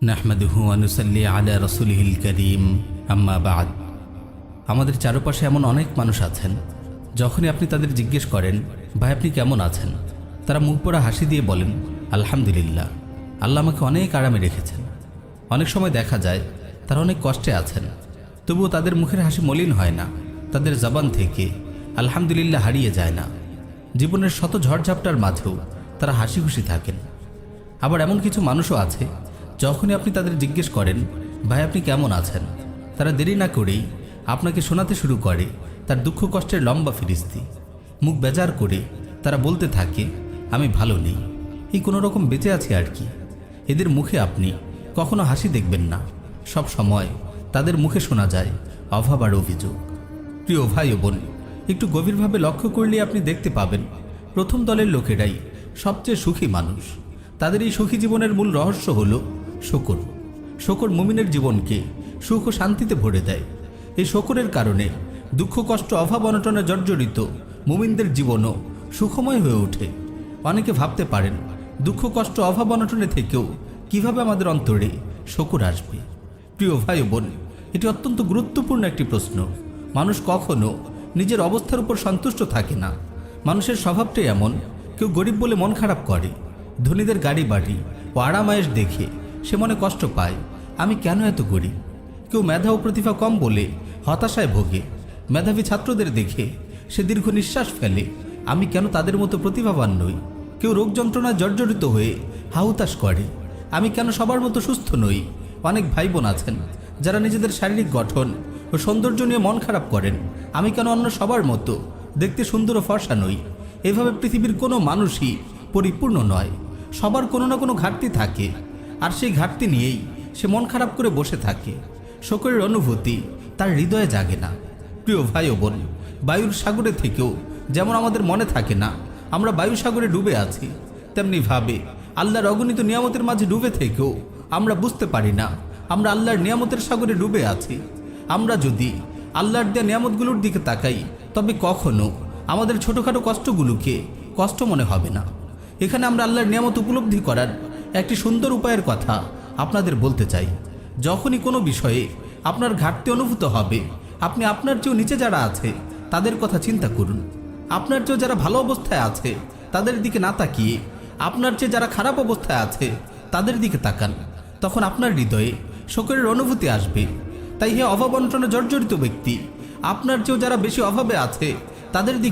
নাহমাদুহু ওয়া নুসাল্লি আলা রাসূলিহিল কারীম আম্মা বা'দ। আমাদের চারপাশে এমন অনেক মানুষ আছেন, যখনই আপনি তাদের জিজ্ঞেস করেন ভাই আপনি কেমন আছেন, তারা মুখ পোড়া হাসি দিয়ে বলেন আলহামদুলিল্লাহ, আল্লাহ আমাকে অনেক আরামে রেখেছেন। অনেক সময় দেখা যায় তারা অনেক কষ্টে আছেন, তবুও তাদের মুখের হাসি মলিন হয় না, তাদের জবান থেকে আলহামদুলিল্লাহ হারিয়ে যায় না। জীবনের শত ঝড়ঝাপটার মাঝেও তারা হাসি খুশি থাকেন। আবার এমন কিছু মানুষও আছে, যখনই আপনি তাদের জিজ্ঞেস করেন ভাই আপনি কেমন আছেন, তারা দেরি না করেই আপনাকে শোনাতে শুরু করে তার দুঃখ কষ্টের লম্বা ফিরিস্তি। মুখ বেজার করে তারা বলতে থাকে আমি ভালো নেই, এই কোনো রকম বেঁচে আছি আর কি। এদের মুখে আপনি কখনো হাসি দেখবেন না, সব সময় তাদের মুখে শোনা যায় অভাব আর অভিযোগ। প্রিয় ভাই ও বোন, একটু গভীরভাবে লক্ষ্য করলে আপনি দেখতে পাবেন প্রথম দলের লোকেরাই সবচেয়ে সুখী মানুষ। তাদের এই সুখী জীবনের মূল রহস্য হলো শুকর। শুকর মুমিনের জীবনকে সুখ ও শান্তিতে ভরে দেয়। এই শুকরের কারণে দুঃখ কষ্ট অভাব অনটনে জর্জরিত মুমিনদের জীবনও সুখময় হয়ে ওঠে। অনেকে ভাবতে পারেন দুঃখ কষ্ট অভাব অনটনে থেকেও কিভাবে আমাদের অন্তরে শুকর আসবে। প্রিয় ভাই ও বোন, এটি অত্যন্ত গুরুত্বপূর্ণ একটি প্রশ্ন। মানুষ কখনো নিজের অবস্থার উপর সন্তুষ্ট থাকে না। মানুষের স্বভাবটাই এমন, কেউ গরিব বলে মন খারাপ করে, ধনীদের গাড়ি বাড়ি ও আরামায়েশ দেখে সে মনে কষ্ট পায় আমি কেন এত গরিব। কেউ মেধা ও প্রতিভা কম বলে হতাশায় ভোগে, মেধাবী ছাত্রদের দেখে সে দীর্ঘ নিঃশ্বাস ফেলে আমি কেন তাদের মতো প্রতিভাবান নই। কেউ রোগ যন্ত্রণায় জর্জরিত হয়ে হাহুতাশ করে আমি কেন সবার মতো সুস্থ নই। অনেক ভাই বোন আছেন যারা নিজেদের শারীরিক গঠন ও সৌন্দর্য নিয়ে মন খারাপ করেন আমি কেন অন্য সবার মতো দেখতে সুন্দর ও ফর্সা নই। এভাবে পৃথিবীর কোনো মানুষই পরিপূর্ণ নয়, সবার কোনো না কোনো ঘাটতি থাকে, আর সেই ঘাটতি নিয়েই সে মন খারাপ করে বসে থাকে। শোকের অনুভূতি তার হৃদয়ে জাগে না। প্রিয় ভাই ও বোন, বায়ুর সাগরে থেকেও যেমন আমাদের মনে থাকে না আমরা বায়ু সাগরে ডুবে আছি, তেমনি ভাবে আল্লাহর অগণিত নিয়ামতের মাঝে ডুবে থেকেও আমরা বুঝতে পারি না আমরা আল্লাহর নিয়ামতের সাগরে ডুবে আছি। আমরা যদি আল্লাহর দেয়া নিয়ামতগুলোর দিকে তাকাই তবে কখনো আমাদের ছোটোখাটো কষ্টগুলোকে কষ্ট মনে হবে না। এখানে আমরা আল্লাহর নিয়ামত উপলব্ধি করার একটি সুন্দর উপায়ের কথা আপনাদের বলতে চাই। যখনই কোনো বিষয়ে আপনার ঘাটতি অনুভূত হবে আপনি আপনার চেয়েও নিচে যারা আছে তাদের কথা চিন্তা করুন। আপনার চেয়েও যারা ভালো অবস্থায় আছে তাদের দিকে না তাকিয়ে আপনার চেয়ে যারা খারাপ অবস্থায় আছে তাদের দিকে তাকান, তখন আপনার হৃদয়ে শোকের অনুভূতি আসবে। তাই হে অভাব অনটনে জর্জরিত ব্যক্তি, আপনার চেয়েও যারা বেশি অভাবে আছে তাদের দিকে